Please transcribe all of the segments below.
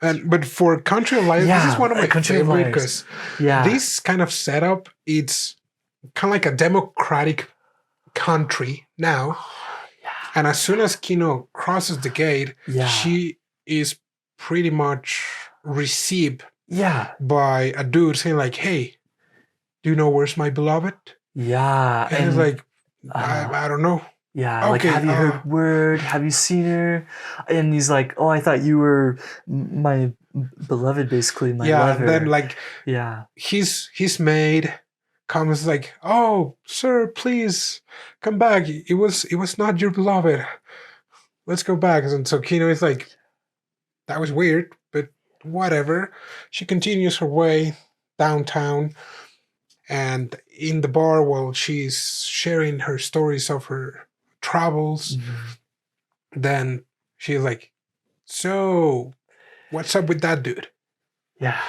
And but for Country of Liars, this is Yeah, one of my Country of favorite Liars. because Yeah. this kind of setup, it's kind of like a democratic country now. Yeah. And as soon as Kino crosses the gate, Yeah. she is pretty much received Yeah. by a dude saying like, "Hey, do you know where's my beloved?" Yeah. And he's like, I don't know. Yeah, like, Okay, have you heard word? Have you seen her? And he's like, oh, I thought you were my beloved, basically, my yeah, lover. and then like Yeah. his maid comes like, "Oh, sir, please come back. It was not your beloved. Let's go back." And so Kino is like, "That was weird, but whatever." She continues her way downtown, and in the bar while she's sharing her stories of her travels, then she's like, "So, what's up with that dude?" Yeah.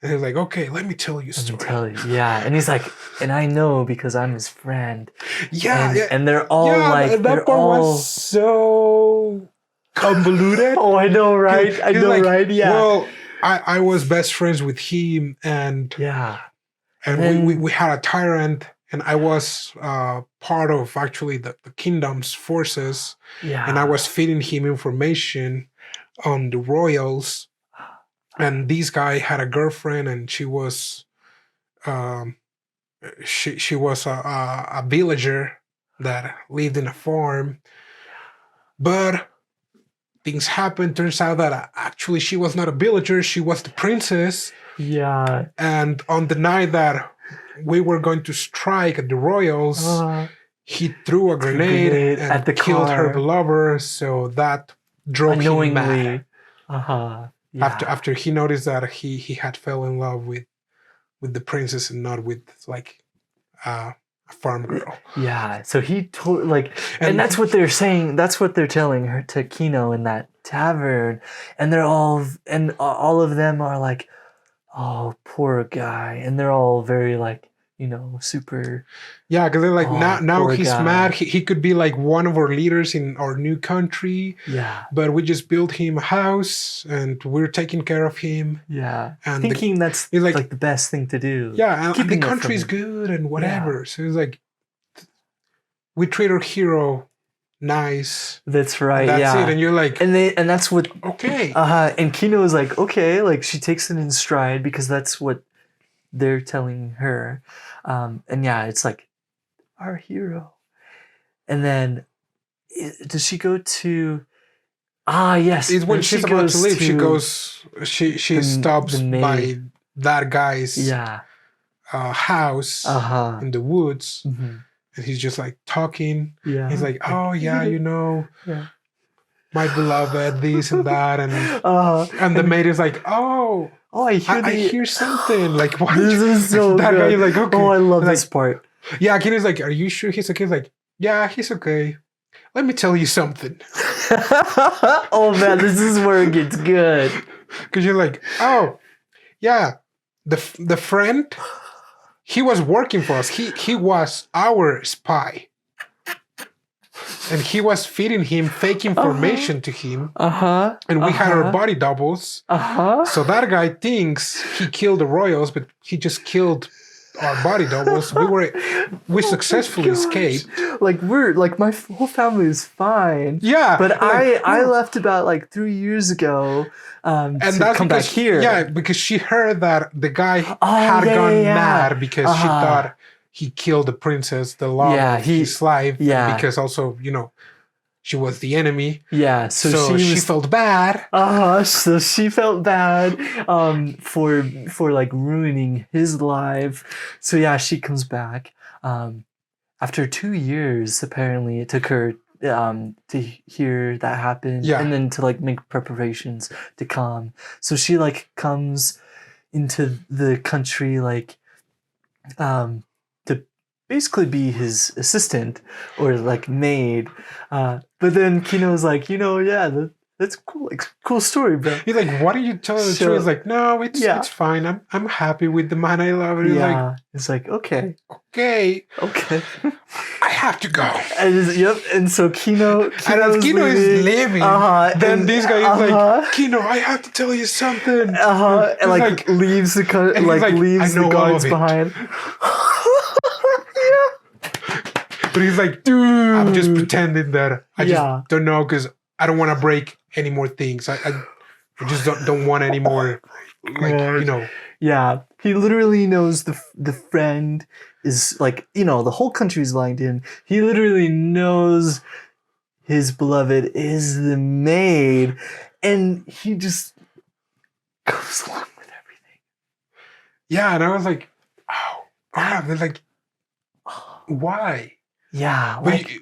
And he's like, "Okay, let me tell you a Let me story." tell you. Yeah. And he's like, and I know because I'm his friend. Yeah, And, yeah. and they're all Yeah, like, that they're part all. was so convoluted. Oh, I know, right? I He's know, like, right? Yeah. Well, I was best friends with him, and Yeah. and then- we had a tyrant, and I was part of actually the kingdom's forces, Yeah. and I was feeding him information on the royals. And this guy had a girlfriend, and she was she was a villager that lived in a farm. But things happened. Turns out that actually she was not a villager. She was the princess. Yeah. And on the night that we were going to strike at the royals, he threw a grenade and at the killed her car. beloved. So that drove him mad. Unknowingly. Yeah. After he noticed that he had fell in love with the princess and not with like a farm girl. Yeah, so he told like, and that's what they're saying. That's what they're telling her to Kino in that tavern, and they're all of them are like, "Oh, poor guy," and they're all very like, super. Yeah, because they're like, now he's guy. mad. He could be like one of our leaders in our new country. Yeah. But we just built him a house and we're taking care of him. Yeah. And thinking that's like the best thing to do. Yeah, and the country's good and whatever. Yeah. So it's like, we treat our hero nice. That's right. That's it. And you're like, and that's what. Okay. And Kino is like, okay, like she takes it in stride because that's what they're telling her. And yeah, it's like our hero. And then does she go to yes. It's when she's about to leave, she stops by that guy's house in the woods. Mm-hmm. And he's just like talking. Yeah. He's like, "Oh yeah, my beloved, this and that." And the maid is like, "Oh, I hear something." Like, what? This is so that good. guy is like, "Okay." Oh, I love this part. Yeah, Kenny's like, "Are you sure he's okay?" He's like, "Yeah, he's okay. Let me tell you something." Oh man, this is where it gets good. Because you're like, "Oh, yeah, the friend, he was working for us. He was our spy." And he was feeding him fake information to him. And we had our body doubles. So that guy thinks he killed the royals, but he just killed our body doubles. We successfully escaped. Like my whole family is fine. Yeah. But I left about like 3 years ago and to come back here. Yeah, because she heard that the guy had gone mad because she thought he killed the princess, the love of his life. Yeah. Because also, she was the enemy. Yeah. So she felt bad. So she felt bad for like ruining his life. So yeah, she comes back. After 2 years, apparently it took her to hear that happen and then to like make preparations to come. So she like comes into the country like to basically be his assistant or like maid. But then Kino's like, That's cool. Like, cool story, bro. He's like, why don't you tell the So- truth? He's like, no, it's Yeah. it's fine. I'm happy with the man I love. And he's like, Yeah. It's like, okay. okay, Okay. I have to go. Yep. And so Kino And as Kino is leaving, then and- this guy is uh-huh. like, Kino, I have to tell you something. and He's like, leaves the and he's like, leaves I know the all guards of it. behind. But he's like, Dude. I'm just pretending that I just Yeah. don't know because I don't want to break any more things. I just don't want any more, like, God. you know. Yeah, he literally knows the friend is like, the whole country is lying to him. He literally knows his beloved is the maid, and he just goes along with everything. Yeah, and I was like, oh, crap. They're like, why? Yeah, But, like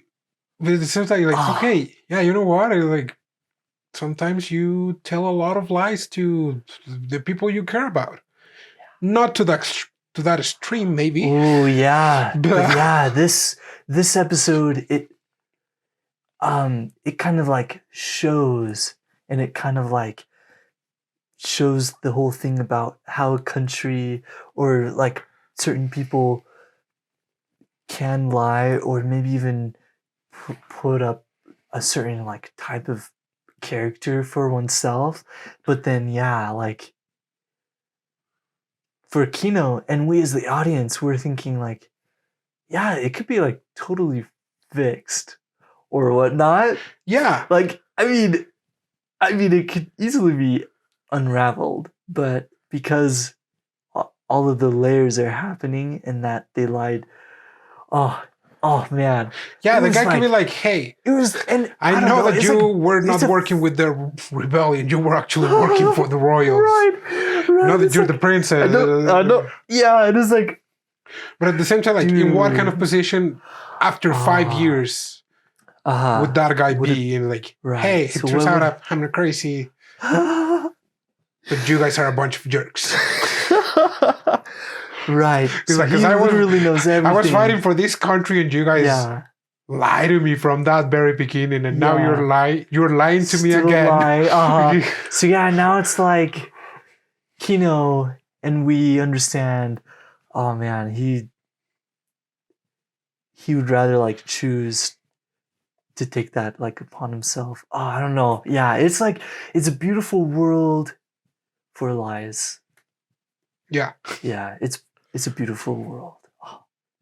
but at the same time, you're like, Oh. okay, yeah, you know what? It's like, sometimes you tell a lot of lies to the people you care about. Not to that extreme, maybe. oh yeah, but But- yeah, this episode it kind of like shows, and it kind of like shows the whole thing about how a country or like certain people can lie, or maybe even put up a certain like type of character for oneself. But then yeah, like for Kino and we as the audience, we're thinking like, yeah, it could be like totally fixed or whatnot. Yeah. Like, I mean, it could easily be unraveled, but because all of the layers are happening and that they lied, oh man, Yeah, It the was guy could be like- like, hey, it was. And I don't know that it's you like- were it's not a- working with the rebellion. You were actually working for the royals. right. Know that It's you're like- the princess. I know. Yeah, it is like, But at the same time, like, in what kind of Dude. position after 5 Ah. years would that guy would be? And like, Right, hey, so it turns what out I'm not crazy, but you guys are a bunch of jerks. right. He's So like, he 'cause I was- literally knows everything. I was fighting for this country, and you guys Yeah. lie to me from that very beginning, and now Yeah. you're lying to me Still again. lie, So yeah, now it's like Kino, and we understand. Oh man, he would rather like choose to take that like upon himself. Oh, I don't know. Yeah, it's like it's a beautiful world for lies. Yeah. Yeah, it's a beautiful world.